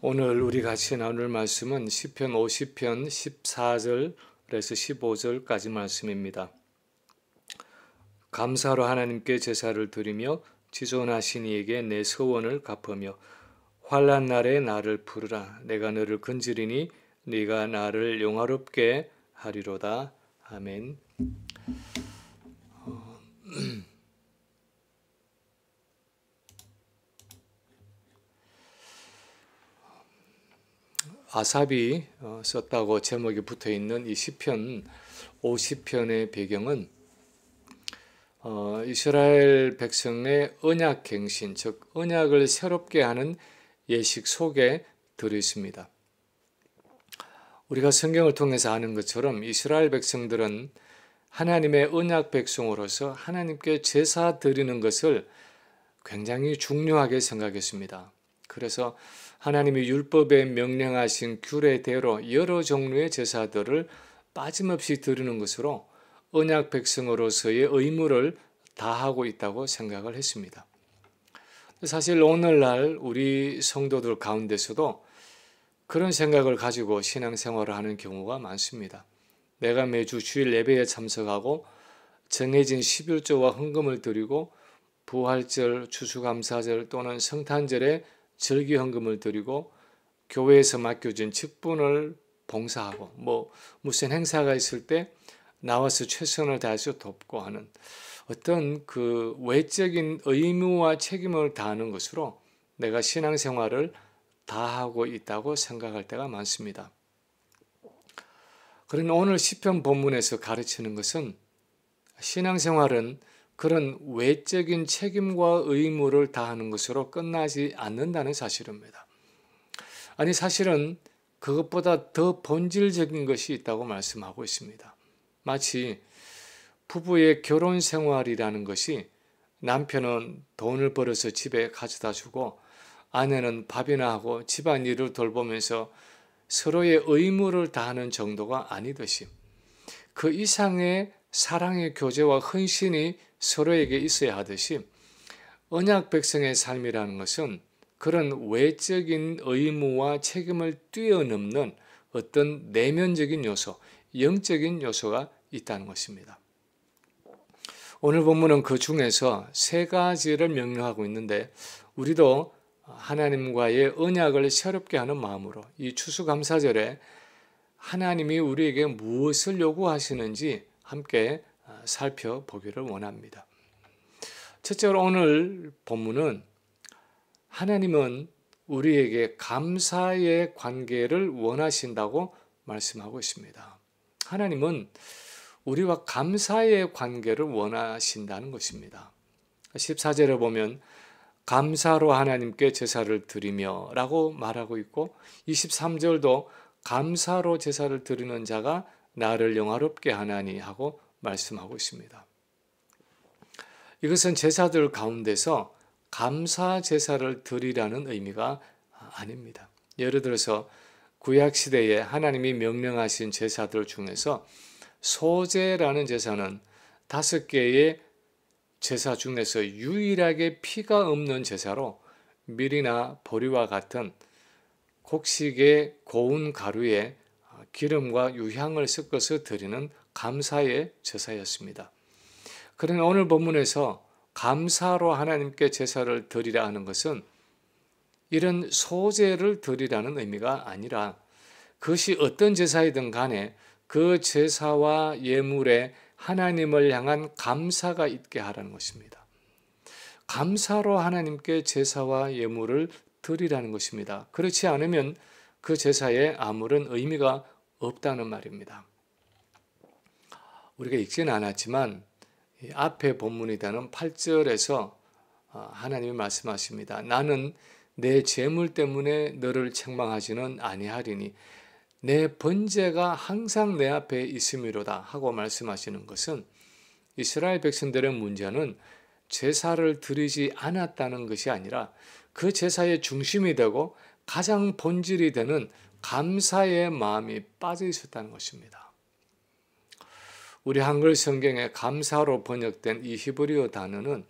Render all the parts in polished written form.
오늘 우리 같이 나눌 말씀은 시편 50편 14절에서 15절까지 말씀입니다. 감사로 하나님께 제사를 드리며 지존하신 이에게 내 서원을 갚으며 환난 날에 나를 부르라. 내가 너를 건지리니 네가 나를 영화롭게 하리로다. 아멘. 아삽이 썼다고 제목이 붙어있는 이 시편 50편의 배경은 이스라엘 백성의 언약갱신, 즉 언약을 새롭게 하는 예식 속에 들어있습니다. 우리가 성경을 통해서 아는 것처럼 이스라엘 백성들은 하나님의 언약 백성으로서 하나님께 제사 드리는 것을 굉장히 중요하게 생각했습니다. 그래서 하나님이 율법에 명령하신 규례대로 여러 종류의 제사들을 빠짐없이 드리는 것으로 언약 백성으로서의 의무를 다하고 있다고 생각을 했습니다. 사실 오늘날 우리 성도들 가운데서도 그런 생각을 가지고 신앙생활을 하는 경우가 많습니다. 내가 매주 주일 예배에 참석하고 정해진 11조와 헌금을 드리고 부활절, 추수감사절 또는 성탄절에 절기헌금을 드리고 교회에서 맡겨진 직분을 봉사하고 무슨 행사가 있을 때 나와서 최선을 다해서 돕고 하는 어떤 그 외적인 의무와 책임을 다하는 것으로 내가 신앙생활을 다하고 있다고 생각할 때가 많습니다. 그러나 오늘 시편 본문에서 가르치는 것은 신앙생활은 그런 외적인 책임과 의무를 다하는 것으로 끝나지 않는다는 사실입니다. 아니 사실은 그것보다 더 본질적인 것이 있다고 말씀하고 있습니다. 마치 부부의 결혼 생활이라는 것이 남편은 돈을 벌어서 집에 가져다 주고 아내는 밥이나 하고 집안일을 돌보면서 서로의 의무를 다하는 정도가 아니듯이 그 이상의 사랑의 교제와 헌신이 서로에게 있어야 하듯이 언약 백성의 삶이라는 것은 그런 외적인 의무와 책임을 뛰어넘는 어떤 내면적인 요소, 영적인 요소가 있다는 것입니다. 오늘 본문은 그 중에서 세 가지를 명령하고 있는데 우리도 하나님과의 언약을 새롭게 하는 마음으로 이 추수감사절에 하나님이 우리에게 무엇을 요구하시는지 함께 살펴보기를 원합니다. 첫째로 오늘 본문은 하나님은 우리에게 감사의 관계를 원하신다고 말씀하고 있습니다. 하나님은 우리와 감사의 관계를 원하신다는 것입니다. 14절에 보면 감사로 하나님께 제사를 드리며 라고 말하고 있고 23절도 감사로 제사를 드리는 자가 나를 영화롭게 하나니 하고 말씀하고 있습니다. 이것은 제사들 가운데서 감사 제사를 드리라는 의미가 아닙니다. 예를 들어서 구약시대에 하나님이 명령하신 제사들 중에서 소제라는 제사는 5개의 제사 중에서 유일하게 피가 없는 제사로 밀이나 보리와 같은 곡식의 고운 가루에 기름과 유향을 섞어서 드리는 감사의 제사였습니다. 그러나 오늘 본문에서 감사로 하나님께 제사를 드리라 하는 것은 이런 소제를 드리라는 의미가 아니라 그것이 어떤 제사이든 간에 그 제사와 예물에 하나님을 향한 감사가 있게 하라는 것입니다. 감사로 하나님께 제사와 예물을 드리라는 것입니다. 그렇지 않으면 그 제사에 아무런 의미가 없다는 말입니다. 우리가 읽지는 않았지만 앞에 본문이다는 8절에서 하나님이 말씀하십니다. 나는 내 재물 때문에 너를 책망하지는 아니하리니 내 번제가 항상 내 앞에 있음이로다 하고 말씀하시는 것은 이스라엘 백성들의 문제는 제사를 드리지 않았다는 것이 아니라 그 제사의 중심이 되고 가장 본질이 되는 감사의 마음이 빠져 있었다는 것입니다. 우리 한글 성경에 감사로 번역된 이 히브리어 단어는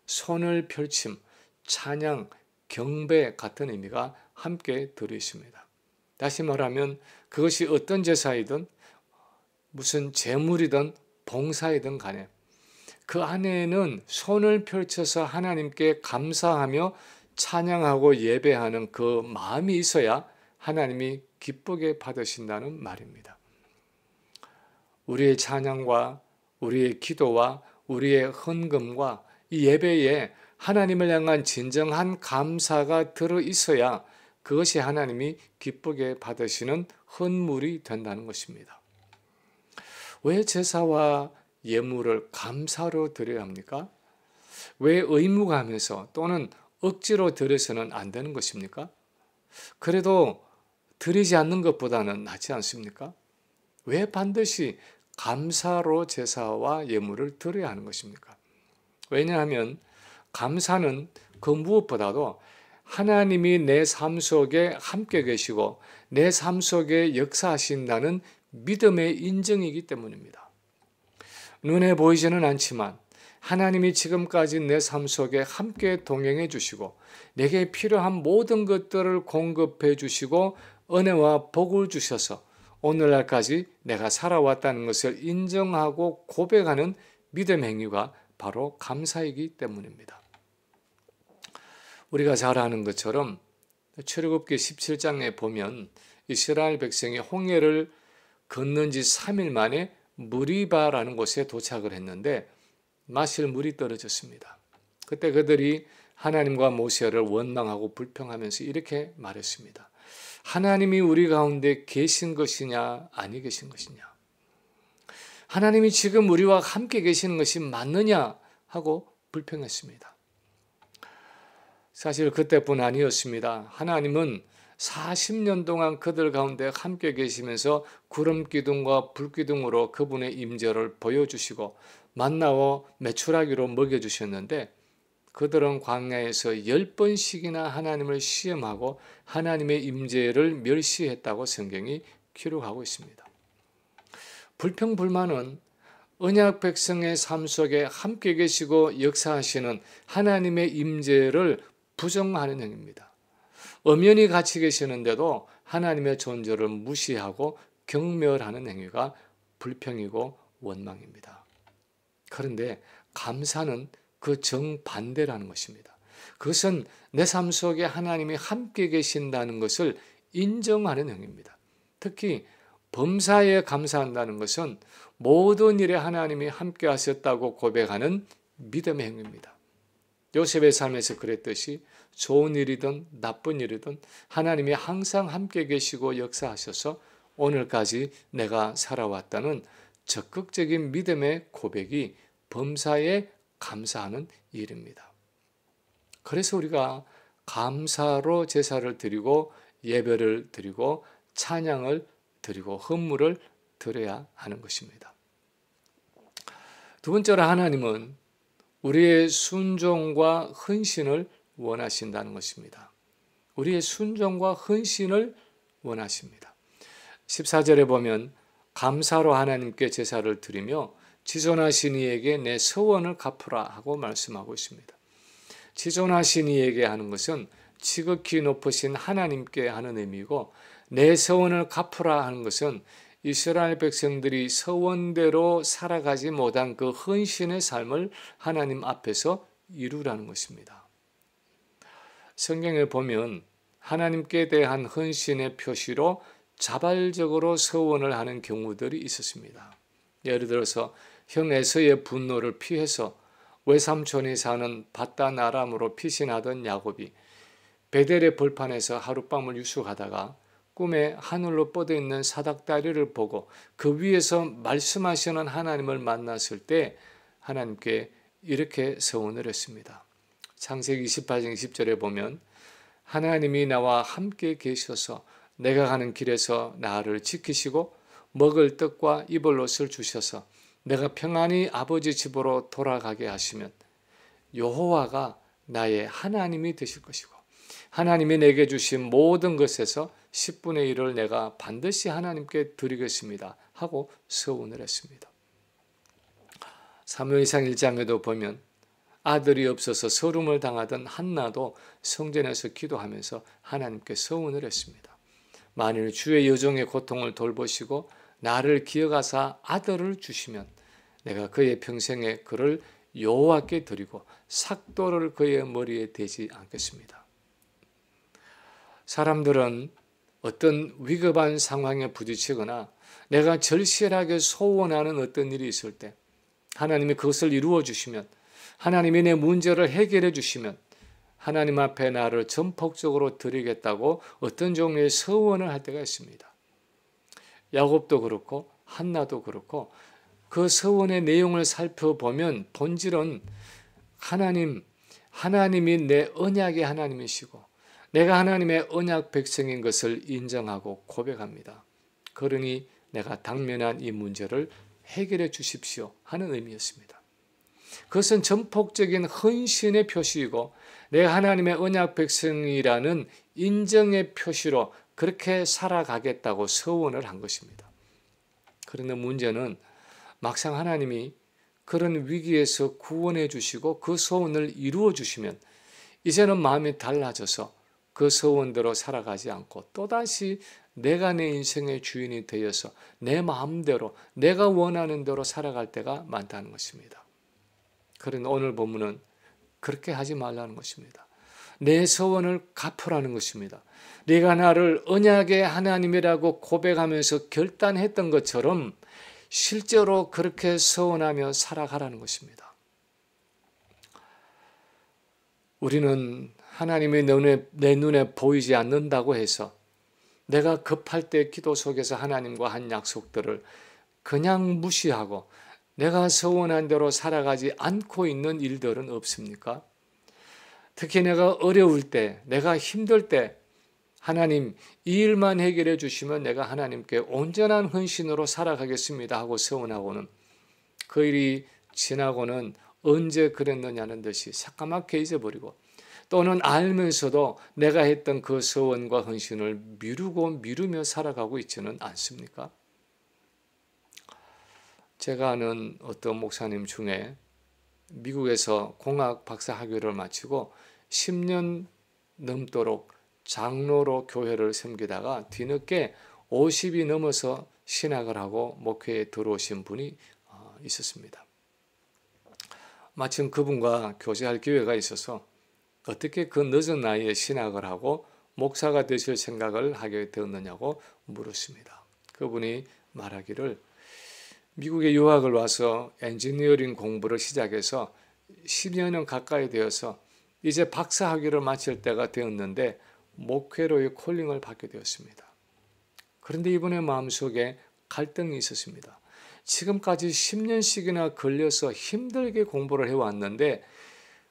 손을 펼침, 찬양, 경배 같은 의미가 함께 들어 있습니다. 다시 말하면 그것이 어떤 제사이든 무슨 제물이든 봉사이든 간에 그 안에는 손을 펼쳐서 하나님께 감사하며 찬양하고 예배하는 그 마음이 있어야 하나님이 기쁘게 받으신다는 말입니다. 우리의 찬양과 우리의 기도와 우리의 헌금과 이 예배에 하나님을 향한 진정한 감사가 들어 있어야 그것이 하나님이 기쁘게 받으시는 헌물이 된다는 것입니다. 왜 제사와 예물을 감사로 드려야 합니까? 왜 의무감에서 또는 억지로 드려서는 안 되는 것입니까? 그래도 드리지 않는 것보다는 낫지 않습니까? 왜 반드시 감사로 제사와 예물을 드려야 하는 것입니까? 왜냐하면 감사는 그 무엇보다도 하나님이 내 삶 속에 함께 계시고 내 삶 속에 역사하신다는 믿음의 인정이기 때문입니다. 눈에 보이지는 않지만 하나님이 지금까지 내 삶 속에 함께 동행해 주시고 내게 필요한 모든 것들을 공급해 주시고 은혜와 복을 주셔서 오늘날까지 내가 살아왔다는 것을 인정하고 고백하는 믿음의 행위가 바로 감사이기 때문입니다. 우리가 잘 아는 것처럼 출애굽기 17장에 보면 이스라엘 백성이 홍해를 건넌 지 3일 만에 무리바라는 곳에 도착을 했는데 마실 물이 떨어졌습니다. 그때 그들이 하나님과 모세를 원망하고 불평하면서 이렇게 말했습니다. 하나님이 우리 가운데 계신 것이냐 아니 계신 것이냐, 하나님이 지금 우리와 함께 계시는 것이 맞느냐 하고 불평했습니다. 사실 그때뿐 아니었습니다. 하나님은 40년 동안 그들 가운데 함께 계시면서 구름 기둥과 불 기둥으로 그분의 임재를 보여주시고 만나와 메추라기로 먹여주셨는데 그들은 광야에서 10번씩이나 하나님을 시험하고 하나님의 임재를 멸시했다고 성경이 기록하고 있습니다. 불평불만은 언약 백성의 삶 속에 함께 계시고 역사하시는 하나님의 임재를 부정하는 행위입니다. 엄연히 같이 계시는데도 하나님의 존재를 무시하고 경멸하는 행위가 불평이고 원망입니다. 그런데 감사는 그 정반대라는 것입니다. 그것은 내 삶 속에 하나님이 함께 계신다는 것을 인정하는 행위입니다. 특히 범사에 감사한다는 것은 모든 일에 하나님이 함께 하셨다고 고백하는 믿음의 행위입니다. 요셉의 삶에서 그랬듯이 좋은 일이든 나쁜 일이든 하나님이 항상 함께 계시고 역사하셔서 오늘까지 내가 살아왔다는 적극적인 믿음의 고백이 범사에 감사하는 일입니다. 그래서 우리가 감사로 제사를 드리고 예배를 드리고 찬양을 드리고 헌물을 드려야 하는 것입니다. 두 번째로 하나님은 우리의 순종과 헌신을 원하신다는 것입니다. 우리의 순종과 헌신을 원하십니다. 14절에 보면 감사로 하나님께 제사를 드리며 지존하신 이에게 내 서원을 갚으라 하고 말씀하고 있습니다. 지존하신 이에게 하는 것은 지극히 높으신 하나님께 하는 의미고 내 서원을 갚으라 하는 것은 이스라엘 백성들이 서원대로 살아가지 못한 그 헌신의 삶을 하나님 앞에서 이루라는 것입니다. 성경에 보면 하나님께 대한 헌신의 표시로 자발적으로 서원을 하는 경우들이 있었습니다. 예를 들어서 형 에서의 분노를 피해서 외삼촌이 사는 밧단 아람으로 피신하던 야곱이 베델의 벌판에서 하룻밤을 유숙하다가 꿈에 하늘로 뻗어있는 사닥다리를 보고 그 위에서 말씀하시는 하나님을 만났을 때 하나님께 이렇게 서원을 했습니다. 창세기 28장 20절에 보면 하나님이 나와 함께 계셔서 내가 가는 길에서 나를 지키시고 먹을 떡과 입을 옷을 주셔서 내가 평안히 아버지 집으로 돌아가게 하시면 여호와가 나의 하나님이 되실 것이고 하나님이 내게 주신 모든 것에서 10분의 1을 내가 반드시 하나님께 드리겠습니다 하고 서원을 했습니다. 사무엘상 1장에도 보면 아들이 없어서 서름을 당하던 한나도 성전에서 기도하면서 하나님께 서원을 했습니다. 만일 주의 여종의 고통을 돌보시고 나를 기억하사 아들을 주시면 내가 그의 평생에 그를 여호와께 드리고 삭도를 그의 머리에 대지 않겠습니다. 사람들은 어떤 위급한 상황에 부딪히거나 내가 절실하게 소원하는 어떤 일이 있을 때 하나님이 그것을 이루어 주시면, 하나님이 내 문제를 해결해 주시면 하나님 앞에 나를 전폭적으로 드리겠다고 어떤 종류의 서원을 할 때가 있습니다. 야곱도 그렇고 한나도 그렇고 그 서원의 내용을 살펴보면 본질은 하나님이 내 언약의 하나님이시고 내가 하나님의 언약 백성인 것을 인정하고 고백합니다. 그러니 내가 당면한 이 문제를 해결해 주십시오 하는 의미였습니다. 그것은 전폭적인 헌신의 표시이고 내가 하나님의 언약 백성이라는 인정의 표시로 그렇게 살아가겠다고 서원을 한 것입니다. 그런데 문제는 막상 하나님이 그런 위기에서 구원해 주시고 그 소원을 이루어 주시면 이제는 마음이 달라져서 그 소원대로 살아가지 않고 또다시 내가 내 인생의 주인이 되어서 내 마음대로 내가 원하는 대로 살아갈 때가 많다는 것입니다. 그런데 오늘 본문은 그렇게 하지 말라는 것입니다. 내 소원을 갚으라는 것입니다. 네가 나를 언약의 하나님이라고 고백하면서 결단했던 것처럼 실제로 그렇게 서원하며 살아가라는 것입니다. 우리는 하나님이 내 눈에 보이지 않는다고 해서 내가 급할 때 기도 속에서 하나님과 한 약속들을 그냥 무시하고 내가 서원한 대로 살아가지 않고 있는 일들은 없습니까? 특히 내가 어려울 때, 내가 힘들 때 하나님 이 일만 해결해 주시면 내가 하나님께 온전한 헌신으로 살아가겠습니다 하고 서원하고는 그 일이 지나고는 언제 그랬느냐는 듯이 새까맣게 잊어버리고 또는 알면서도 내가 했던 그 서원과 헌신을 미루며 살아가고 있지는 않습니까? 제가 아는 어떤 목사님 중에 미국에서 공학 박사 학위를 마치고 10년 넘도록 장로로 교회를 섬기다가 뒤늦게 50이 넘어서 신학을 하고 목회에 들어오신 분이 있었습니다. 마침 그분과 교제할 기회가 있어서 어떻게 그 늦은 나이에 신학을 하고 목사가 되실 생각을 하게 되었느냐고 물었습니다. 그분이 말하기를 미국에 유학을 와서 엔지니어링 공부를 시작해서 10년은 가까이 되어서 이제 박사 학위를 마칠 때가 되었는데 목회로의 콜링을 받게 되었습니다. 그런데 이분의 마음속에 갈등이 있었습니다. 지금까지 10년씩이나 걸려서 힘들게 공부를 해왔는데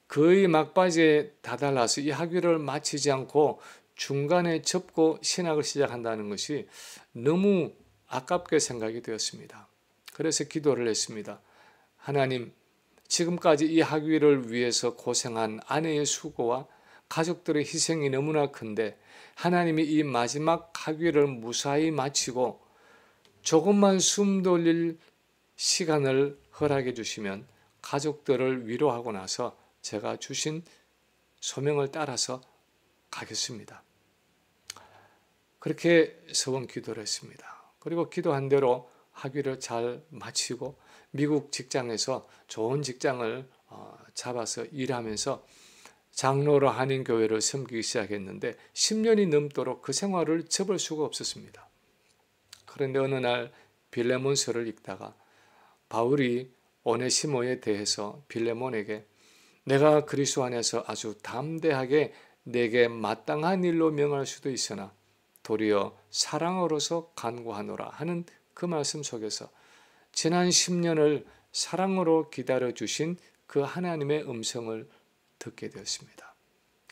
거의 막바지에 다다라서 이 학위를 마치지 않고 중간에 접고 신학을 시작한다는 것이 너무 아깝게 생각이 되었습니다. 그래서 기도를 했습니다. 하나님, 지금까지 이 학위를 위해서 고생한 아내의 수고와 가족들의 희생이 너무나 큰데 하나님이 이 마지막 학위를 무사히 마치고 조금만 숨 돌릴 시간을 허락해 주시면 가족들을 위로하고 나서 제가 주신 소명을 따라서 가겠습니다. 그렇게 서원 기도를 했습니다. 그리고 기도한 대로 학위를 잘 마치고 미국 직장에서 좋은 직장을 잡아서 일하면서 장로로 한인교회를 섬기기 시작했는데 10년이 넘도록 그 생활을 접을 수가 없었습니다. 그런데 어느 날 빌레몬서를 읽다가 바울이 오네시모에 대해서 빌레몬에게 내가 그리스도 안에서 아주 담대하게 내게 마땅한 일로 명할 수도 있으나 도리어 사랑으로서 간구하노라 하는 그 말씀 속에서 지난 10년을 사랑으로 기다려주신 그 하나님의 음성을 듣게 되었습니다.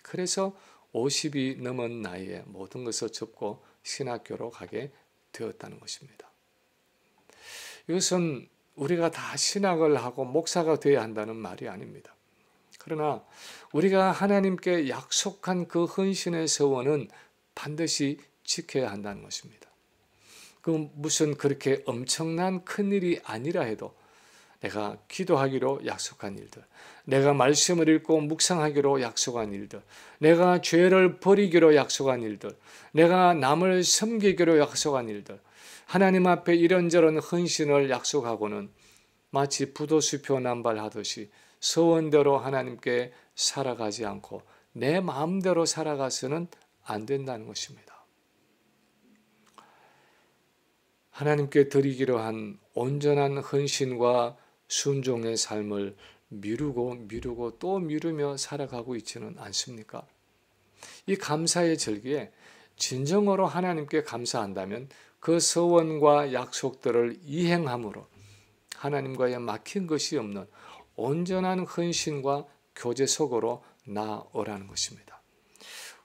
그래서 50이 넘은 나이에 모든 것을 접고 신학교로 가게 되었다는 것입니다. 이것은 우리가 다 신학을 하고 목사가 되어야 한다는 말이 아닙니다. 그러나 우리가 하나님께 약속한 그 헌신의 서원은 반드시 지켜야 한다는 것입니다. 그 무슨 그렇게 엄청난 큰일이 아니라 해도 내가 기도하기로 약속한 일들, 내가 말씀을 읽고 묵상하기로 약속한 일들, 내가 죄를 버리기로 약속한 일들, 내가 남을 섬기기로 약속한 일들, 하나님 앞에 이런저런 헌신을 약속하고는 마치 부도수표 남발하듯이 서원대로 하나님께 살아가지 않고 내 마음대로 살아가서는 안 된다는 것입니다. 하나님께 드리기로 한 온전한 헌신과 순종의 삶을 미루고 또 미루며 살아가고 있지는 않습니까? 이 감사의 절기에 진정으로 하나님께 감사한다면 그 서원과 약속들을 이행함으로 하나님과의 막힌 것이 없는 온전한 헌신과 교제 속으로 나아오라는 것입니다.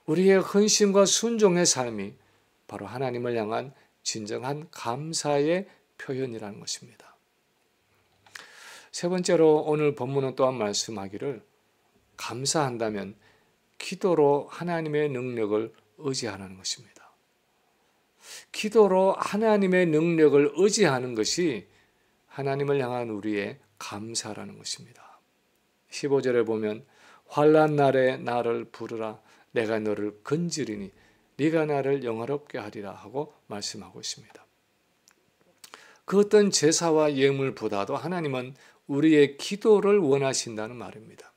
우리의 헌신과 순종의 삶이 바로 하나님을 향한 진정한 감사의 표현이라는 것입니다. 세 번째로 오늘 본문은 또한 말씀하기를 감사한다면 기도로 하나님의 능력을 의지하라는 것입니다. 기도로 하나님의 능력을 의지하는 것이 하나님을 향한 우리의 감사라는 것입니다. 15절에 보면 환난 날에 나를 부르라 내가 너를 건지리니 네가 나를 영화롭게 하리라 하고 말씀하고 있습니다. 그 어떤 제사와 예물보다도 하나님은 우리의 기도를 원하신다는 말입니다.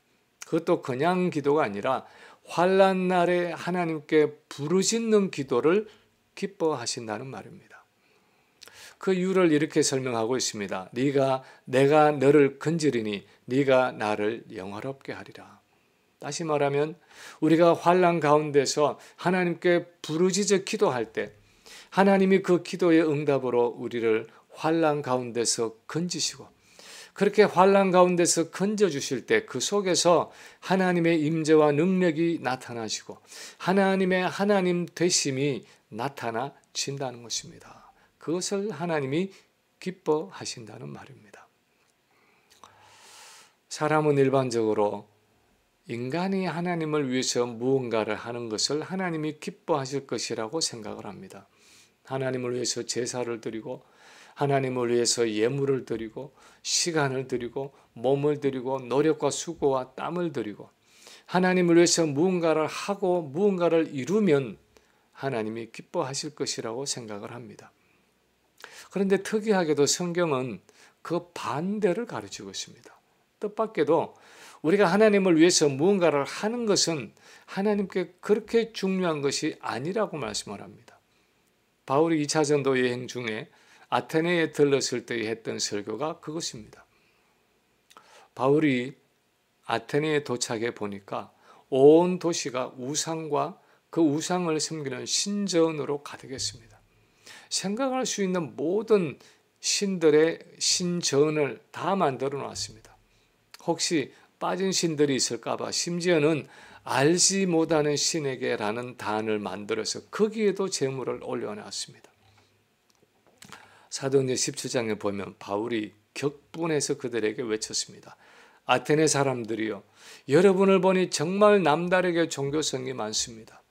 그것도 그냥 기도가 아니라 환난 날에 하나님께 부르짖는 기도를 기뻐하신다는 말입니다. 그 이유를 이렇게 설명하고 있습니다. 내가 너를 건지리니 네가 나를 영화롭게 하리라. 다시 말하면 우리가 환난 가운데서 하나님께 부르짖어 기도할 때 하나님이 그 기도의 응답으로 우리를 환난 가운데서 건지시고 그렇게 환난 가운데서 건져주실 때 그 속에서 하나님의 임재와 능력이 나타나시고 하나님의 하나님 되심이 나타나진다는 것입니다. 그것을 하나님이 기뻐하신다는 말입니다. 사람은 일반적으로 인간이 하나님을 위해서 무언가를 하는 것을 하나님이 기뻐하실 것이라고 생각을 합니다. 하나님을 위해서 제사를 드리고 하나님을 위해서 예물을 드리고 시간을 드리고 몸을 드리고 노력과 수고와 땀을 드리고 하나님을 위해서 무언가를 하고 무언가를 이루면 하나님이 기뻐하실 것이라고 생각을 합니다. 그런데 특이하게도 성경은 그 반대를 가르치고 있습니다. 뜻밖에도 우리가 하나님을 위해서 무언가를 하는 것은 하나님께 그렇게 중요한 것이 아니라고 말씀을 합니다. 바울이 2차 전도 여행 중에 아테네에 들렀을 때 했던 설교가 그것입니다. 바울이 아테네에 도착해 보니까 온 도시가 우상과 그 우상을 섬기는 신전으로 가득했습니다. 생각할 수 있는 모든 신들의 신전을 다 만들어 놨습니다. 혹시 빠진 신들이 있을까봐 심지어는 알지 못하는 신에게라는 단을 만들어서 거기에도 제물을 올려놨습니다. 사도행전 17장에 보면 바울이 격분해서 그들에게 외쳤습니다. 아테네 사람들이여, 여러분을 보니 정말 남다르게 종교성이 많습니다.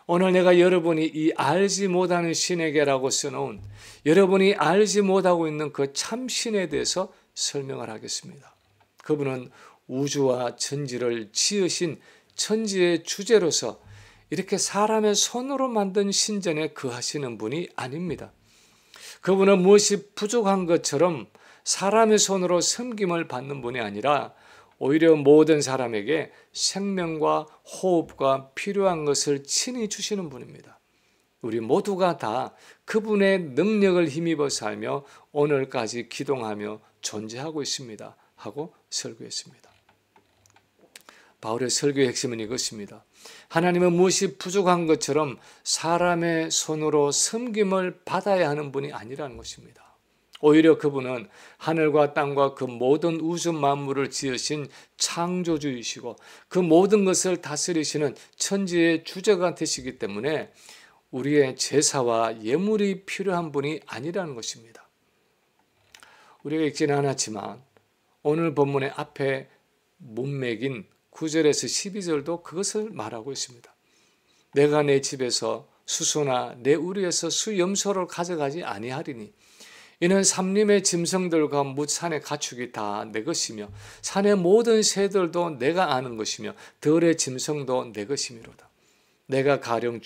오늘 내가 여러분이 이 알지 못하는 신에게라고 써놓은 여러분이 알지 못하고 있는 그 참신에 대해서 설명을 하겠습니다. 그분은 우주와 천지를 지으신 천지의 주제로서 이렇게 사람의 손으로 만든 신전에 거하시는 분이 아닙니다. 그분은 무엇이 부족한 것처럼 사람의 손으로 섬김을 받는 분이 아니라 오히려 모든 사람에게 생명과 호흡과 필요한 것을 친히 주시는 분입니다. 우리 모두가 다 그분의 능력을 힘입어 살며 오늘까지 기동하며 존재하고 있습니다. 하고 설교했습니다. 바울의 설교의 핵심은 이것입니다. 하나님은 무엇이 부족한 것처럼 사람의 손으로 섬김을 받아야 하는 분이 아니라는 것입니다. 오히려 그분은 하늘과 땅과 그 모든 우주 만물을 지으신 창조주이시고 그 모든 것을 다스리시는 천지의 주제가 되시기 때문에 우리의 제사와 예물이 필요한 분이 아니라는 것입니다. 우리가 읽지는 않았지만 오늘 본문의 앞에 문맥인 9절에서 12절도 그것을 말하고 있습니다. 내가 내 집에서 수소나 내 우리에서 수염소를 가져가지 아니하리니 이는 삼림의 짐승들과 뭇 산의 가축이 다 내 것이며 산의 모든 새들도 내가 아는 것이며 들의 짐승도 내 것이미로다. 내가 가령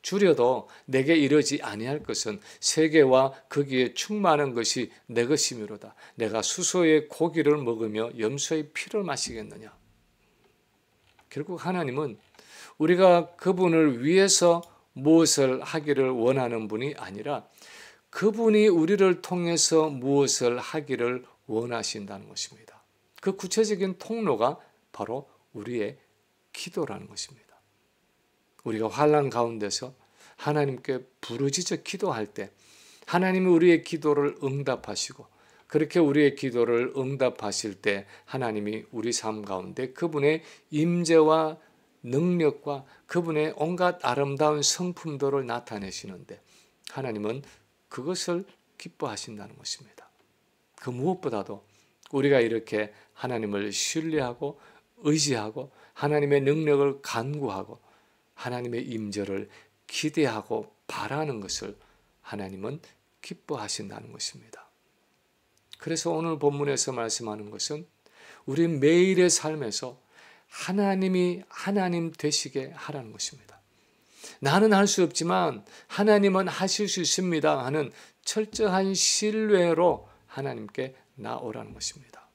줄여도 내게 이르지 아니할 것은 세계와 거기에 충만한 것이 내 것이미로다. 내가 수소의 고기를 먹으며 염소의 피를 마시겠느냐. 결국 하나님은 우리가 그분을 위해서 무엇을 하기를 원하는 분이 아니라 그분이 우리를 통해서 무엇을 하기를 원하신다는 것입니다. 그 구체적인 통로가 바로 우리의 기도라는 것입니다. 우리가 환난 가운데서 하나님께 부르짖어 기도할 때 하나님이 우리의 기도를 응답하시고, 그렇게 우리의 기도를 응답하실 때 하나님이 우리 삶 가운데 그분의 임재와 능력과 그분의 온갖 아름다운 성품들을 나타내시는데 하나님은 그것을 기뻐하신다는 것입니다. 그 무엇보다도 우리가 이렇게 하나님을 신뢰하고 의지하고 하나님의 능력을 간구하고 하나님의 임재를 기대하고 바라는 것을 하나님은 기뻐하신다는 것입니다. 그래서 오늘 본문에서 말씀하는 것은 우리 매일의 삶에서 하나님이 하나님 되시게 하라는 것입니다. 나는 할 수 없지만 하나님은 하실 수 있습니다 하는 철저한 신뢰로 하나님께 나오라는 것입니다.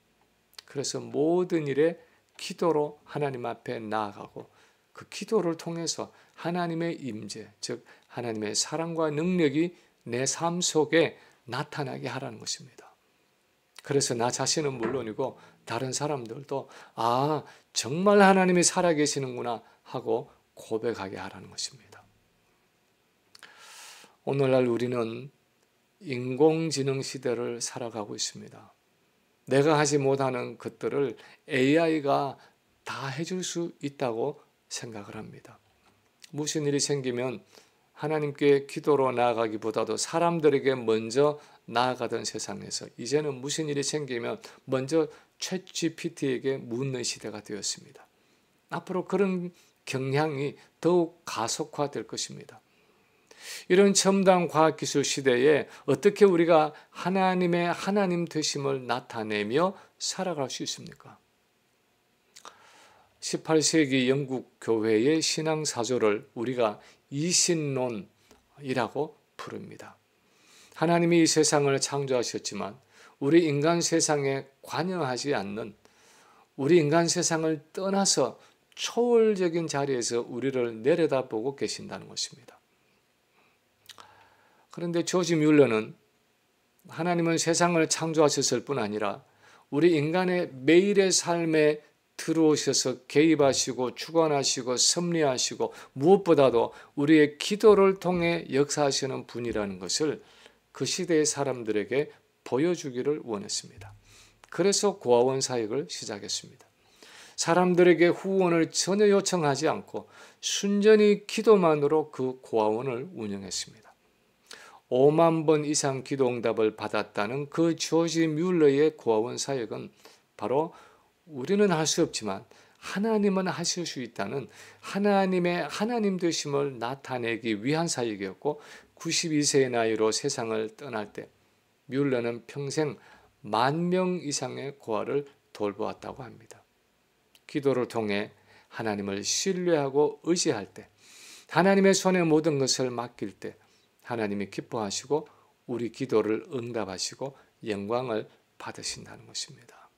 그래서 모든 일에 기도로 하나님 앞에 나아가고 그 기도를 통해서 하나님의 임재, 즉 하나님의 사랑과 능력이 내 삶 속에 나타나게 하라는 것입니다. 그래서 나 자신은 물론이고 다른 사람들도 정말 하나님이 살아계시는구나 하고 고백하게 하라는 것입니다. 오늘날 우리는 인공지능 시대를 살아가고 있습니다. 내가 하지 못하는 것들을 AI가 다 해줄 수 있다고 생각을 합니다. 무슨 일이 생기면 하나님께 기도로 나아가기보다도 사람들에게 먼저 나아가던 세상에서 이제는 무슨 일이 생기면 먼저 챗GPT에게 묻는 시대가 되었습니다. 앞으로 그런 경향이 더욱 가속화될 것입니다. 이런 첨단 과학기술 시대에 어떻게 우리가 하나님의 하나님 되심을 나타내며 살아갈 수 있습니까? 18세기 영국 교회의 신앙사조를 우리가 이신론이라고 부릅니다. 하나님이 이 세상을 창조하셨지만 우리 인간 세상에 관여하지 않는, 우리 인간 세상을 떠나서 초월적인 자리에서 우리를 내려다보고 계신다는 것입니다. 그런데 조지 뮬러는 하나님은 세상을 창조하셨을 뿐 아니라 우리 인간의 매일의 삶에 들어오셔서 개입하시고 주관하시고 섭리하시고 무엇보다도 우리의 기도를 통해 역사하시는 분이라는 것을 그 시대의 사람들에게 보여주기를 원했습니다. 그래서 고아원 사역을 시작했습니다. 사람들에게 후원을 전혀 요청하지 않고 순전히 기도만으로 그 고아원을 운영했습니다. 5만 번 이상 기도 응답을 받았다는 그 조지 뮬러의 고아원 사역은 바로 우리는 할 수 없지만 하나님은 하실 수 있다는 하나님의 하나님 되심을 나타내기 위한 사역이었고, 92세의 나이로 세상을 떠날 때 뮬러는 평생 10,000명 이상의 고아를 돌보았다고 합니다. 기도를 통해 하나님을 신뢰하고 의지할 때, 하나님의 손에 모든 것을 맡길 때 하나님이 기뻐하시고 우리 기도를 응답하시고 영광을 받으신다는 것입니다.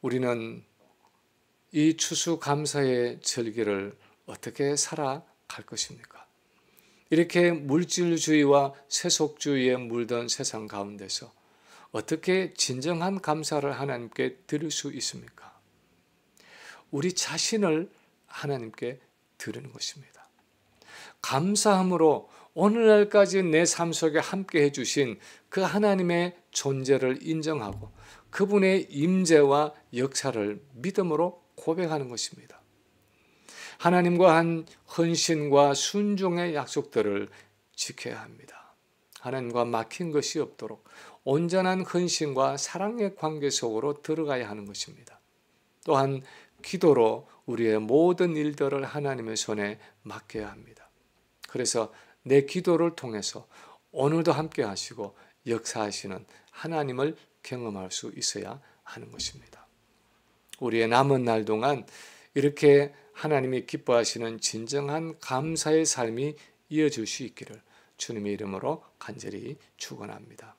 우리는 이 추수감사의 절기를 어떻게 살아갈 것입니까? 이렇게 물질주의와 세속주의에 물든 세상 가운데서 어떻게 진정한 감사를 하나님께 드릴 수 있습니까? 우리 자신을 하나님께 드리는 것입니다. 감사함으로 오늘날까지 내 삶 속에 함께 해주신 그 하나님의 존재를 인정하고 그분의 임재와 역사를 믿음으로 고백하는 것입니다. 하나님과 한 헌신과 순종의 약속들을 지켜야 합니다. 하나님과 막힌 것이 없도록 온전한 헌신과 사랑의 관계 속으로 들어가야 하는 것입니다. 또한 기도로 우리의 모든 일들을 하나님의 손에 맡겨야 합니다. 그래서 내 기도를 통해서 오늘도 함께 하시고 역사하시는 하나님을 경험할 수 있어야 하는 것입니다. 우리의 남은 날 동안 이렇게 하나님이 기뻐하시는 진정한 감사의 삶이 이어질 수 있기를 주님의 이름으로 간절히 축원합니다.